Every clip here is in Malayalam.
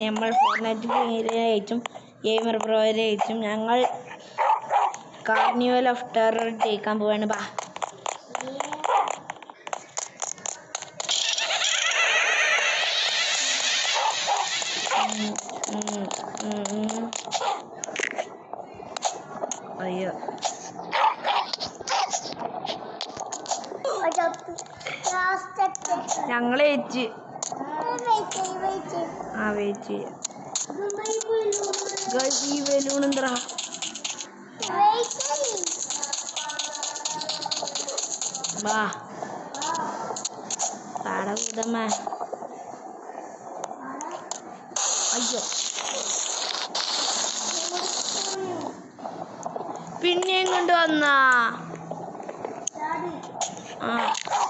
നമ്മൾ ഫോർട്നൈറ്റ് ജയിച്ചും ഗെയിമർ പ്രോയെ ജയിച്ചും ഞങ്ങൾ കാർണിവൽ ഓഫ് ടെറർ ജയിക്കാൻ പോവാണ്. ബാ അയ്യോ ഞങ്ങൾ ജയിച്ച് വെയിറ്റ് ചെയ്യാം. ഈ ബലൂൺ എന്താ വാ പാടകൂതമ്മ. അയ്യോ പിന്നെയും കൊണ്ടുവന്നാ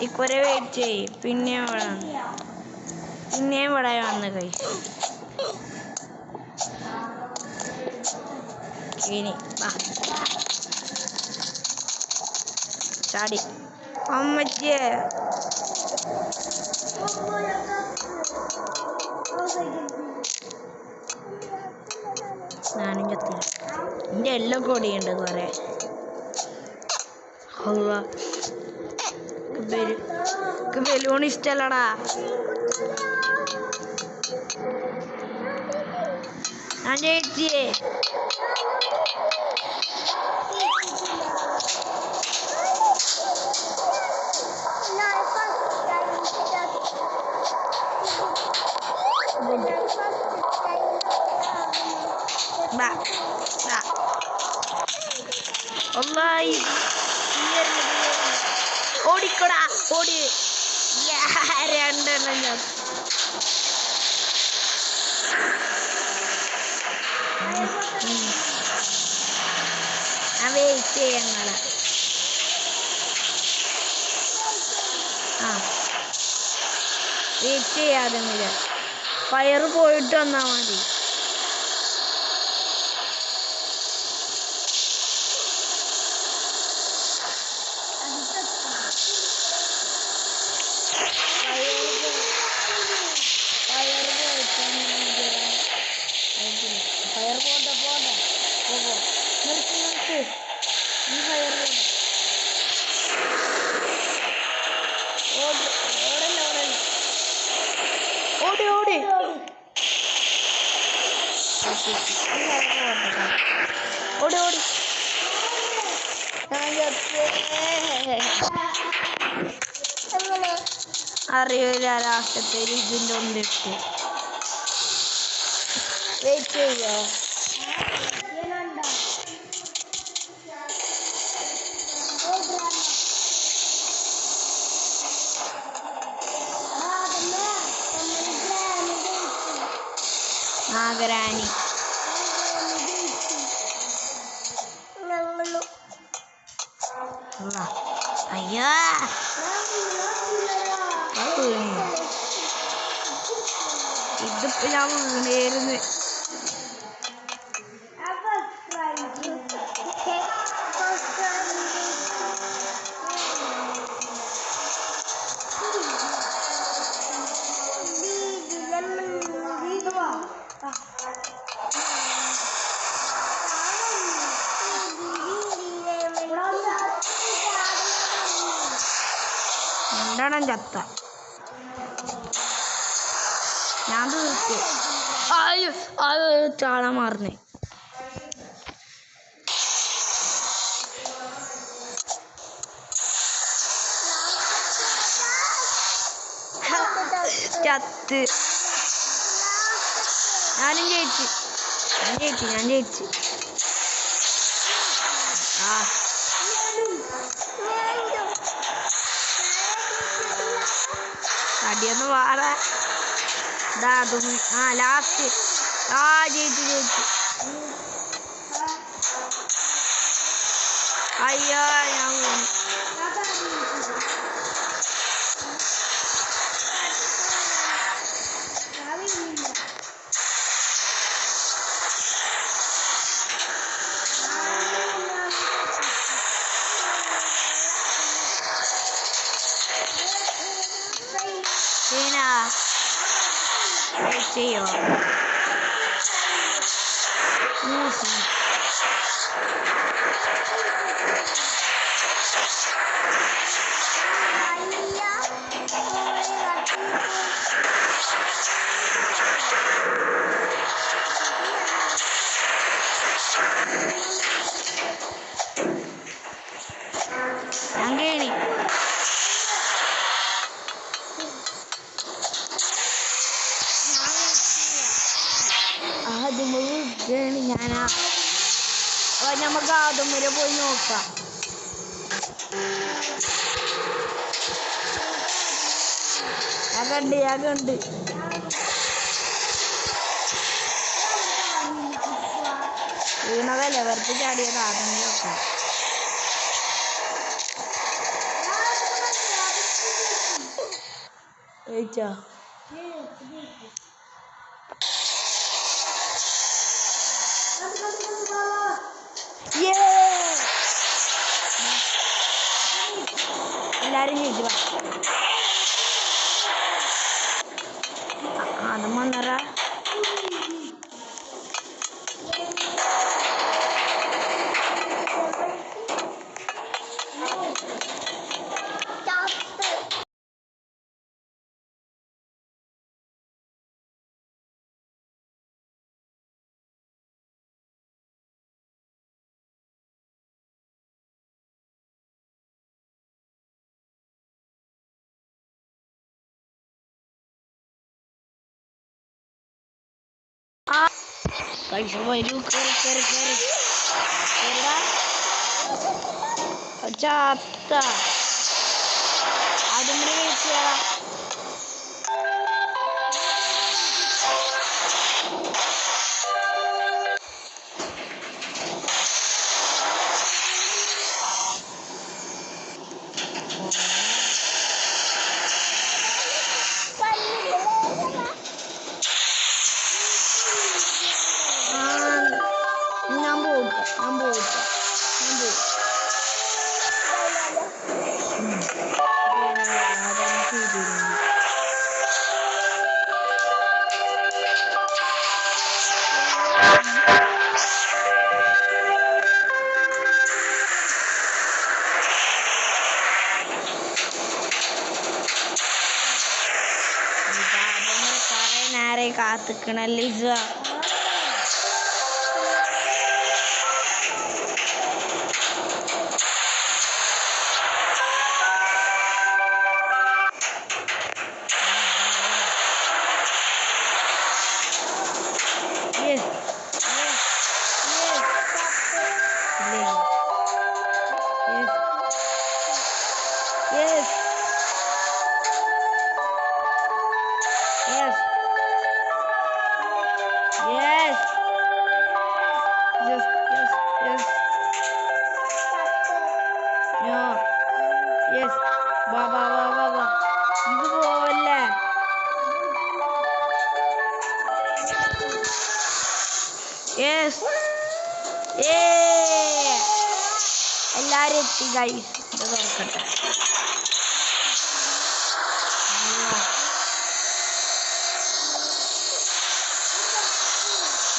ഇക്കുറെ വെയിറ്റ് ചെയ്യും. പിന്നെയും ഇവിടെ വന്ന് കഴിച്ചു. ഇനി വാ ചാടി അമ്മച്ചേ. ഞാനും ചത്തി. എൻ്റെ എല്ലാം കൊടിയുണ്ട് കുറെ. ബലൂൺ ഇഷ്ടല്ലടാ. ഞാൻ ജയിച്ചേ. ഓടിക്കോടാ ഓടി. രണ്ടെണ്ണം ഞാൻ വെയിറ്റ് ചെയ്യാൻ. വെയിറ്റ് ചെയ്യാതെ ഫയർ പോയിട്ട് വന്നാ മതി. ഫയർ പോണ്ട നിർത്തി. ഈ ഫയർ ഓടി ഓടി ഓടി. അറിയില്ല. ലാസ്റ്റത്തെ ഇതിൻ്റെ ഒന്നിട്ട് വെയിറ്റ് ചെയ്യോ. നാഗരാണി അയ്യോ ഇതിപ്പോ ഞാൻ വീണേരുന്നു. രണ്ടെണ്ണം ചത്ത. ഞാൻ തീർത്ത്. അയ്യോ അത് ചാള മാറുന്നേ. ചത്ത്. ഞാനും ജയിച്ചു. അടിയൊന്ന് വാടാ. ലാസ്റ്റ് ജയിച്ചു. അയ്യോ ഞാൻ വീണു. ചെയ്യോ ഊസി. അങ്ങേണി ആദ്യമേണി ഞാനാ. നമുക്ക് ആദ്യം വരെ പോയി നോക്കാം. ഞാൻ കണ്ട് വീണതല്ലേ, വെറുതെ ചാടിയത്. ആദ്യം നോക്കാം. കഴിച്ചാ എല്ലാരും ജയിച്ചു. അത് മണ്ണറ കഴിച്ച വരൂ. ചാത്ത അതും കഴിച്ച കാത്തിക്കണല്ലേ. എല്ലാരും എത്തി ഗൈസ്. ഇത് തുറക്കട്ടെ.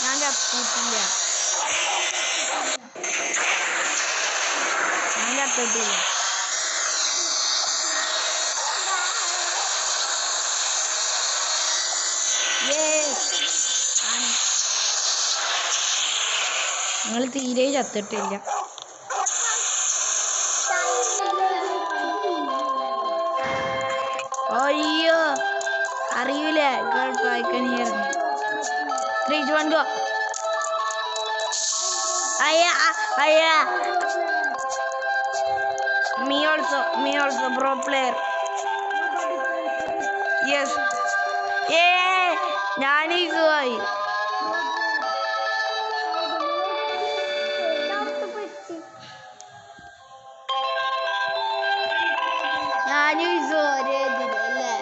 ഞാൻ ചത്തിട്ടില്ല. ഞങ്ങൾ തീരെ ചത്തിട്ടില്ല. അയ്യോ അറിയൂലേ. ഗൾഫായിക്കണിയായിരുന്നു. 3, 2, 1 go. അയ്യാ me also pro player. Yes. ഞാൻ ഈഗോയി. ഞാനും ഈഗോ ഒരേ ഇതിലല്ലേ.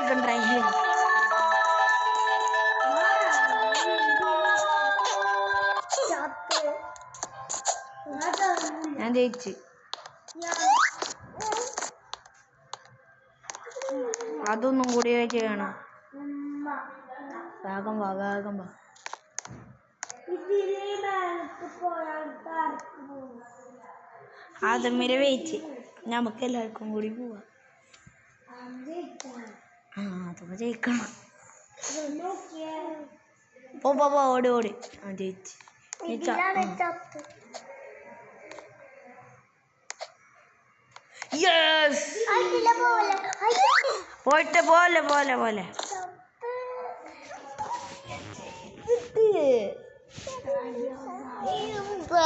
Second try. ഞാൻ ജയിച്ച്. അതൊന്നും കൂടി ചെയ്യണം. വേഗം വാ, വേഗം വാ. അതമ്മരെ വെയിറ്റ്. നമുക്ക് എല്ലാവർക്കും കൂടി പോവാം. അതൊക്കെ ജയിക്കണം. പോ ഓടി ഓടി. ജയിച്ച്. പോയിട്ട് പോലെ പോലെ പോലെ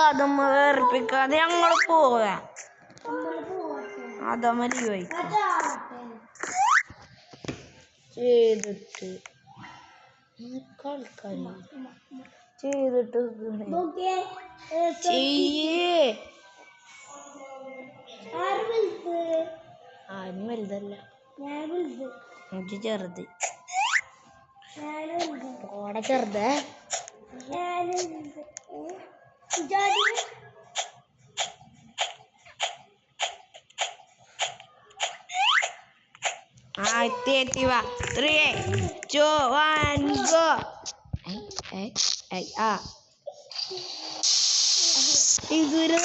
അതമ്മ വേർപ്പിക്കാതെ ഞങ്ങൾ പോവാ. അതമ്മ ചോദിക്കും ചെയ്തിട്ട് ചെയ്തിട്ട് ചെയ്യേ. ആരും വലുതല്ല, എനിക്ക് ചെറുത്. ഓടെ ചെറുത്. എത്തി വാ. 3, 2, 1 go. ഇതൊരു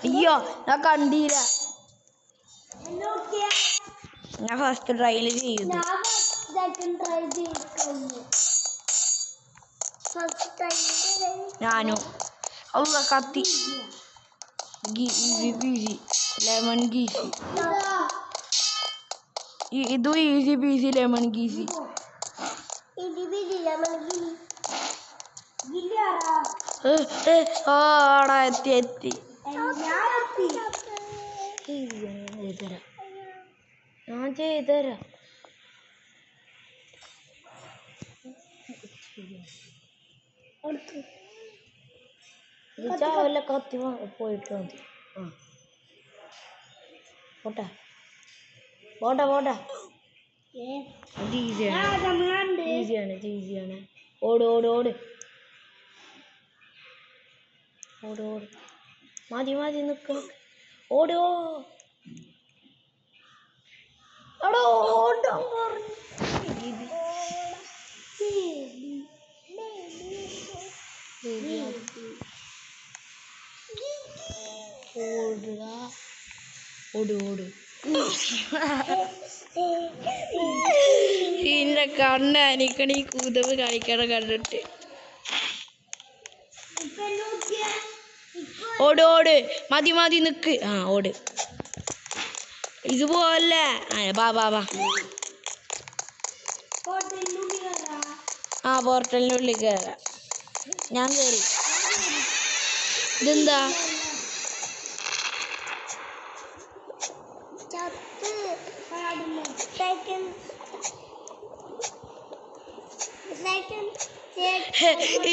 അയ്യോ ഞാൻ കണ്ടില്ല. ഞാൻ ഫസ്റ്റ് ട്രൈയിൽ ചെയ്തു. ഞാനും അല്ല കത്തി ഈസി പീസി ലെമൺ ഗീസി. ഇതും ഈസി പീസി ലെമൺ ഗീസി. ആടാ എത്തി എത്തി. ഞാൻ ചെയ്തരാം. ചാവല്ല കത്തി പോയിട്ട് മതി. പോട്ടെ പോട്ടെ പോട്ടെ. ഈസിയാണ് ഈസിയാണ്. ഓട് ഓട് ഓട് ഓട് ഓട്. മതി മതി നിൽക്ക്. ഓടോ അടോ ഓടാ. ഓട് ഓട്. ഇതിൻ്റെ കണ്ണ് അനിക്കണ ഈ കൂതവ് കളിക്കണം കണ്ടിട്ട്. ഓട് ഓട്. മതി മതി നിക്ക്. ഓട്. ഇതുപോലെ ബാ ബാ ബാ. പോർട്ടലിനുള്ളിൽ കയറാം. ഞാൻ കയറി. ഇതെന്താ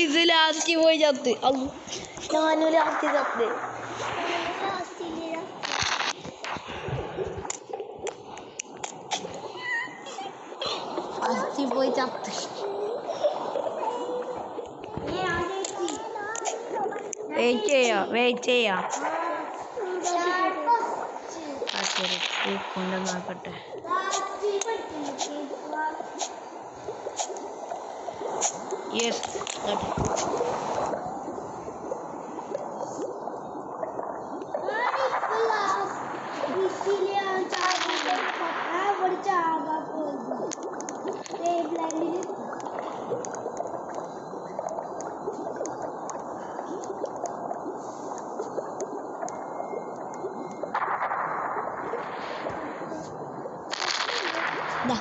ഇത് ലാസ്റ്റ് പോയി ചത്ത്. ഞാനും ലാസ്റ്റ് ചത്ത്. ഫസ്റ്റ് പോയി ചത്ത്. വെയിറ്റ് ചെയ്യാം. ശരി കൊണ്ട് നോക്കട്ടെ. യെസ് ദാ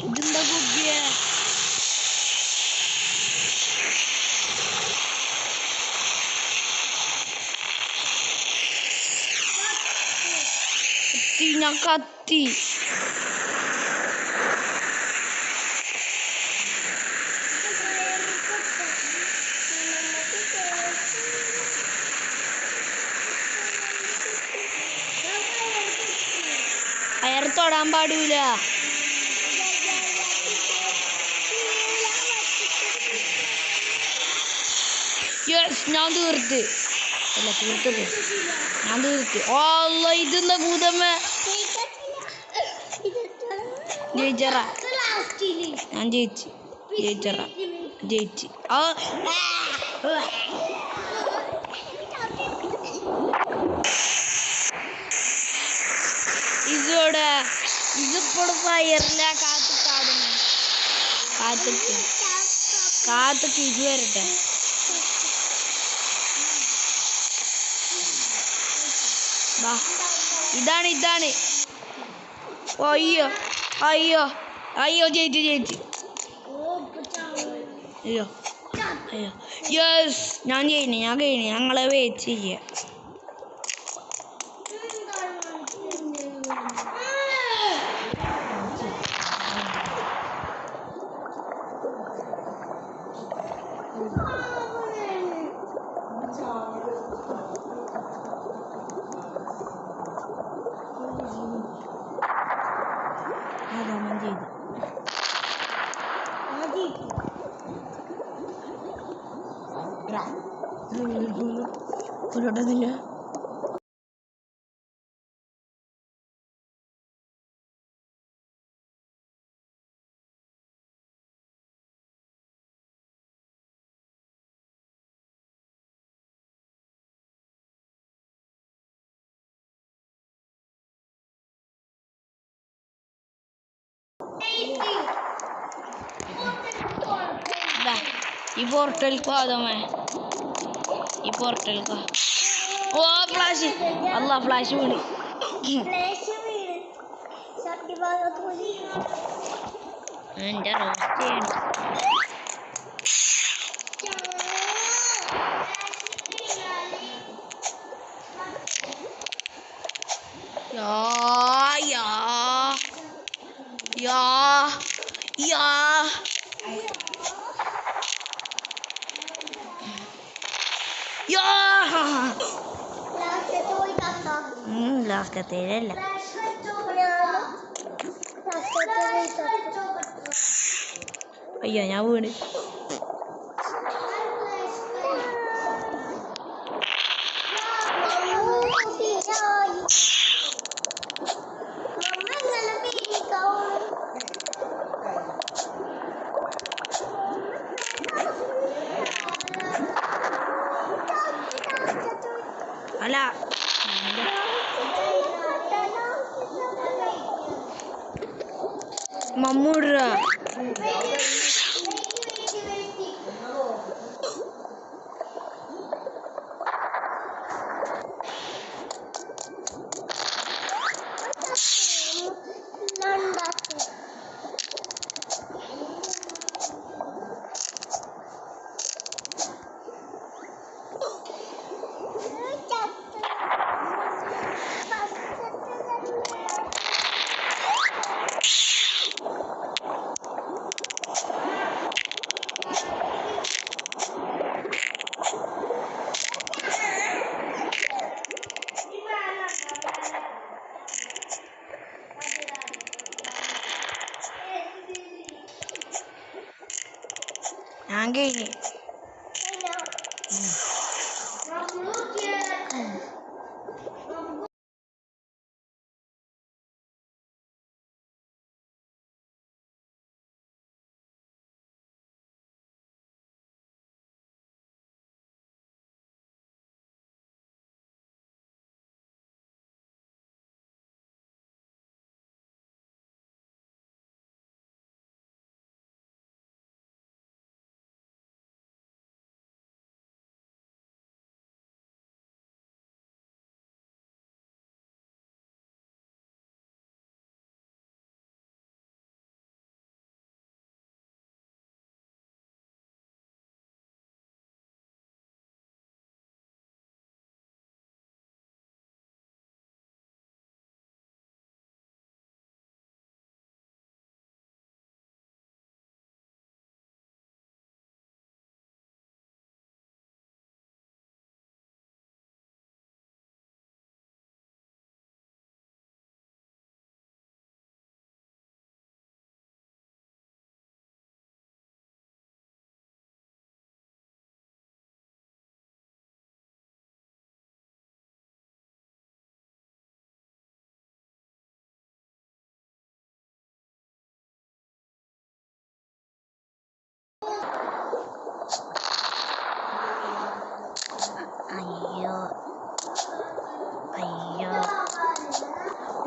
ഇതെന്താ കുക്കിയ ഞാൻ കത്തി അയർ തൊടാൻ പാടില്ല. യെസ് ഞാൻ തീർത്ത്. അല്ല തീർത്തത് ഞാൻ തീർത്ത്. ഓ ഇതെന്താ ഭൂതമ്മ ജയിച്ചറ. ഞാൻ ജയിച്ച് ജയിച്ചറ ജയിച്ച്. ഇതോടെ ഇതിപ്പോഴും ഫയറില്ല. കാത്തിക്കാടുന്നു കാത്തിക്ക് ഇത് വരട്ടെ. ഇതാണ് അയ്യോ അയ്യോ അയ്യോ ജയിച്ച് അയ്യോ അയ്യോ യെസ് ഞാൻ കഴിഞ്ഞു ഞങ്ങളെ വെയിറ്റ് ചെയ്യാം. പുരോട്ടതില്ല ഈ പോർട്ടൽക്ക് ആദമേ ഈ പോർട്ടൽക്ക്. ഓ ഫ്ലാഷ് അല്ല ഫ്ലാഷ് വീണ് എൻ്റെ റോസ്റ്റ് ചെയ്യണം. യാ യാ യാ യാ ലാസ്റ്റത്തേലല്ല. അയ്യോ ഞാൻ വീണ്. അല്ല മമ്മൂട ഞാൻ കഴിഞ്ഞു.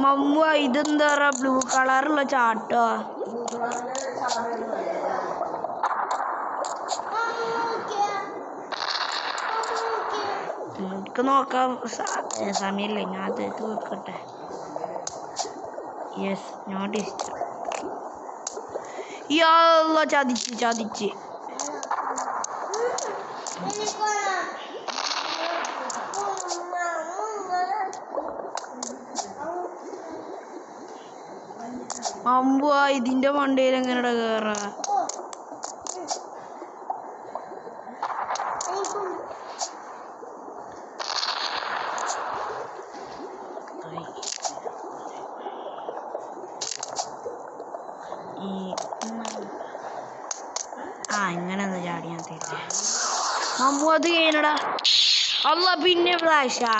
മമ്മു ഇതെന്താ ബ്ലൂ കളറുള്ള ചാട്ടോ? എനിക്ക് നോക്കാം സമയമില്ല, ഞാൻ അത് തീർക്കട്ടെ. Yes notice. ചതിച്ച് അമ്പു ഇതിന്റെ മണ്ടയിൽ എങ്ങനെ കേറാ? ഇങ്ങനെ ഒന്ന് ചാടിയാ തരില്ല. അമ്മു അത് കഴിഞ്ഞടാ. അല്ല പിന്നെ ഫ്ലാഷാ.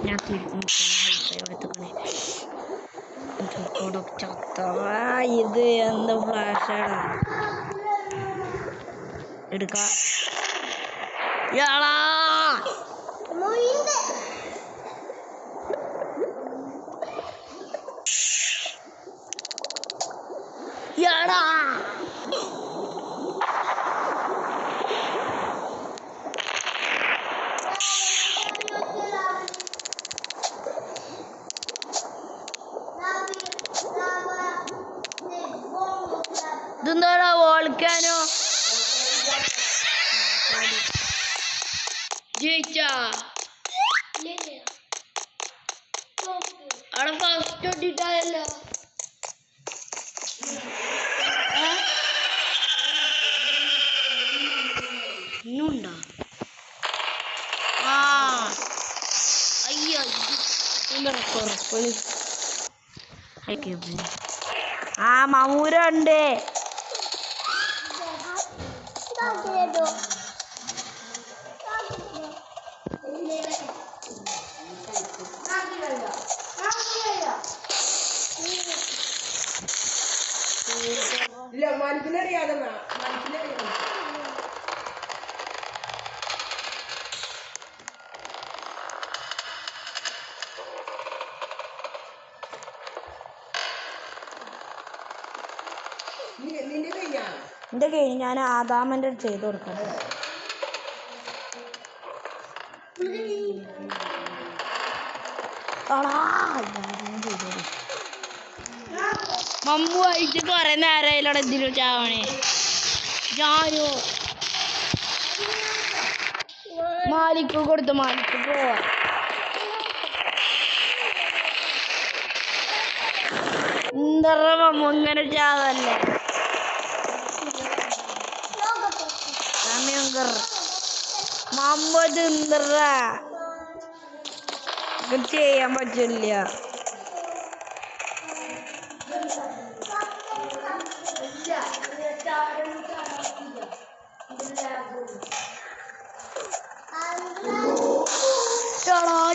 ഞാൻ ഇത് എന്ത് ഫ്ലാഷാടാ എടുക്ക. ഇതെന്താടാ വോൾക്കാനോ? ജയിച്ചാ അവിടെ ഫസ്റ്റ് ഇട്ടിട്ടായല്ലോ. ഇന്നുണ്ടോ? അയ്യോ മമൂരുണ്ട്. എന്റെ കഴിഞ്ഞ് ഞാൻ ആദാമന്റെ ചെയ്ത് കൊടുക്കണം. മമ്മു അയച്ച് കൊറേ നേരമായില്ലോടെ എന്തിനു ചാവണേ. ഞാനോ മാലിക്ക് കൊടുത്തു. മാലിക്ക് പോവാ. എന്താ മമ്മു ഇങ്ങനെ ചാവല്ലേ? മമ്മ തിന്തറ ചെയ്യാൻ പറ്റില്ല.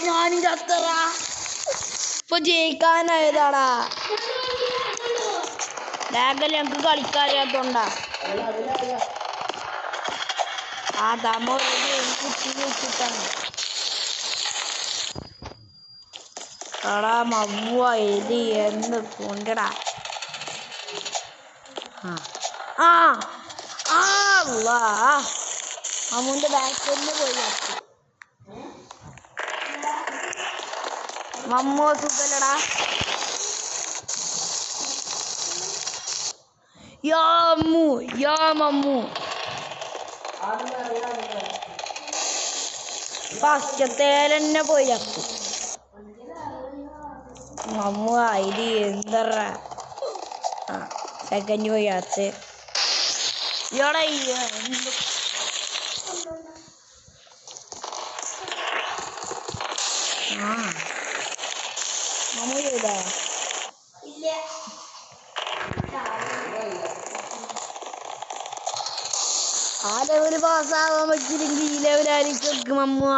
ഞാനും ചത്തറ ഇപ്പൊ ജയിക്കാനായതാടാ. ലാഗല്ല ഞങ്ങക്ക് കളിക്കാറിയാത്തോണ്ടാ. ആദാമ കുത്തി വെച്ചിട്ടാണ്. മമ്മു എലി എന്ന് കൊണ്ടടാ. മമ്മുന്റെ ബാക്കിൽ പോയി. മമ്മു സുഖല്ലടാ. മമ്മു ഫസ്റ്റത്തേലെന്നെ പോയി ചത്തു. മമ്മു അരി എന്തറ സെക്കൻഡ് പോയി ചത്ത്. മമ്മു ചെയ്താ ആ ലെവല് പാസ്സാവാൻ പറ്റില്ലെങ്കിൽ ഈ ലെവൽ ആലോചിച്ച് മമ്മു.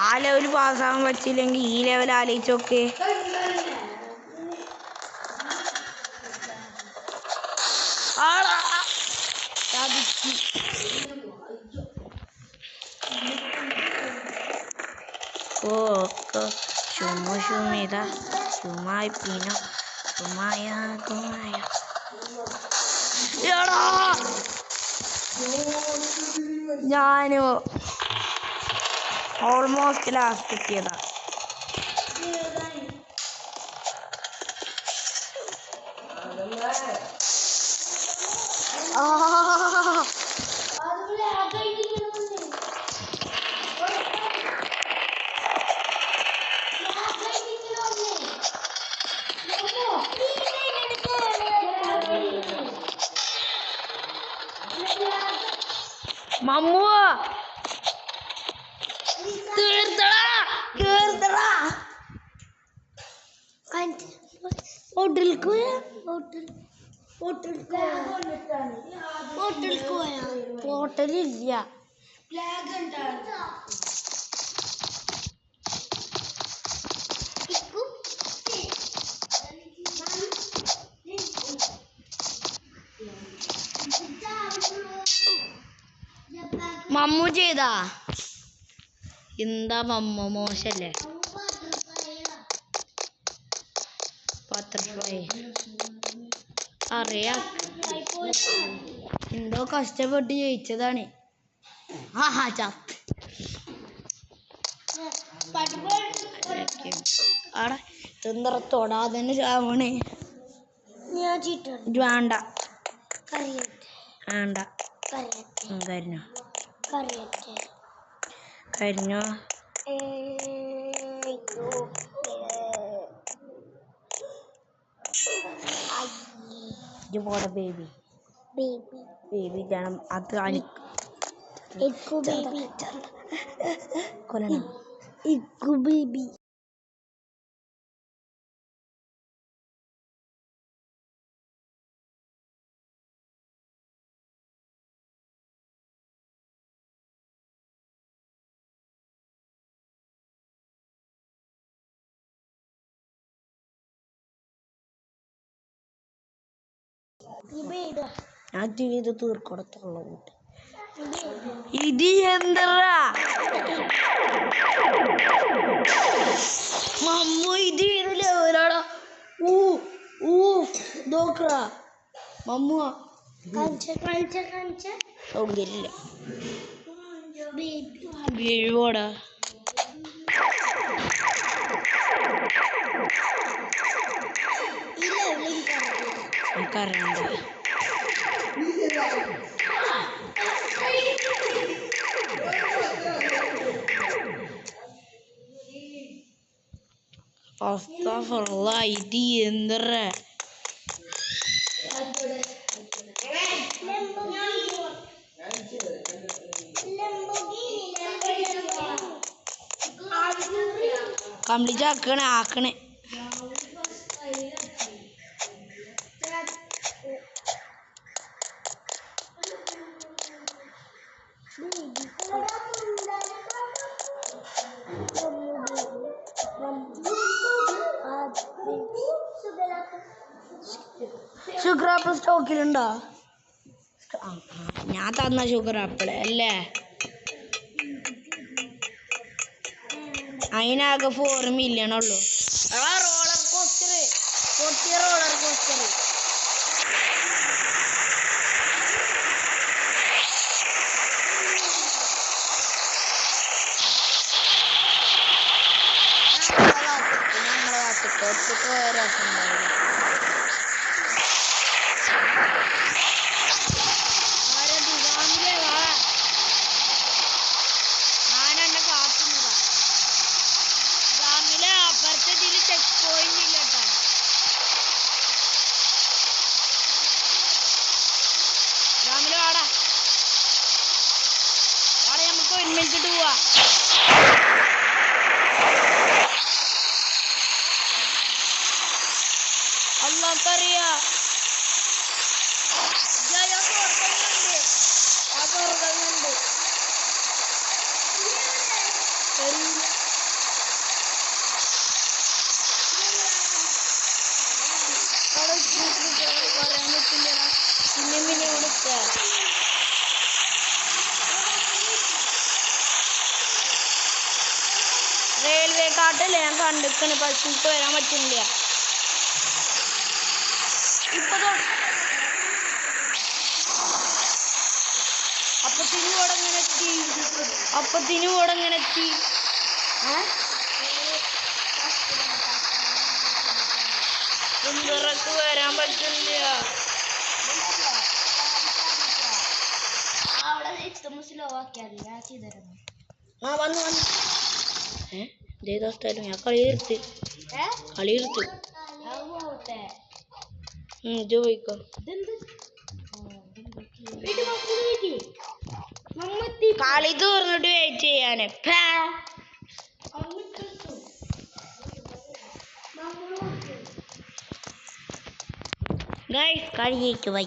ആ ലെവല് പാസ്സാവാൻ പറ്റില്ലെങ്കിൽ ഈ ലെവൽ ആലോചിച്ചോക്കെ. coco, chumo chumida, chumai pino, chumaya chumaya. എടാ ഞാന് ഓൾമോസ്റ്റ് ലാസ്റ്റ് എത്തിയതാ. മമ്മു തീർത്തടാ ഹോട്ടലില്ല. മമ്മു ചെയ്താ എന്താ മമ്മു മോശല്ലേ? ബട്ടർഫ്ലൈ അറിയാം, എന്തോ കഷ്ടപ്പെട്ട് ജയിച്ചതാണ്. ആടെ എന്താ തൊടാതെ തന്നെ ചാവണേ. വേണ്ട വേണ്ട കരിഞ്ഞോ കരിഞ്ഞോ പോടെ ബേബി ബേബി ജനം അത് കൊല്ലണം. ബേബി ഞാൻ ചെയ്ത് തീർക്കൊടത്തുള്ള കൂട്ട്. ഇത് എന്താ മമ്മു ഇത് ലെവലാടാ. നോക്കടാ മമ്മു സൗകര്യമില്ല വീഴുവോടാ. എനിക്കറിയണ്ട ഇത് എന്തറ കംപ്ലീറ്റ് ആക്കണേ. ഷുഗർ ആപ്പിൾ സ്റ്റോക്കിലുണ്ടോ? ഞാൻ തന്ന ഷുഗർ ആപ്പിൾ അല്ലേ? അതിനാകെ 4 മില്യൺ ഉള്ളു. റോളർ കോസ്റ്റർ പൊട്ടിയ റോളർ കോസ്റ്റർ. ഞങ്ങളെ കാത്തിട്ട് ഒറ്റക്ക് പോയ രസം ഉണ്ടാവില്ല. ഒരുമിച്ചിട്ട് പോവാ. അള്ളാഹ്ക്കറിയാ പറയാൻ പറ്റില്ല. പിന്നെ കൊടുക്ക പാട്ടല്ലേ ഞാൻ കണ്ടിക്കണ്, പക്ഷെ എനിക്ക് വരാൻ പറ്റുന്നില്ല. അപ്പത്തിന് ഇവിടെ എങ്ങനെ എത്തി? സുന്ദറക്ക് വരാൻ പറ്റില്ല. വന്നു ഇതേതാ സ്ഥലം? ഞാൻ കളി നിർത്തി. ചോദിക്കോ കളി തീർന്നിട്ട് വെയിറ്റ് ചെയ്യാന്. കളിയേക്ക് വൈ.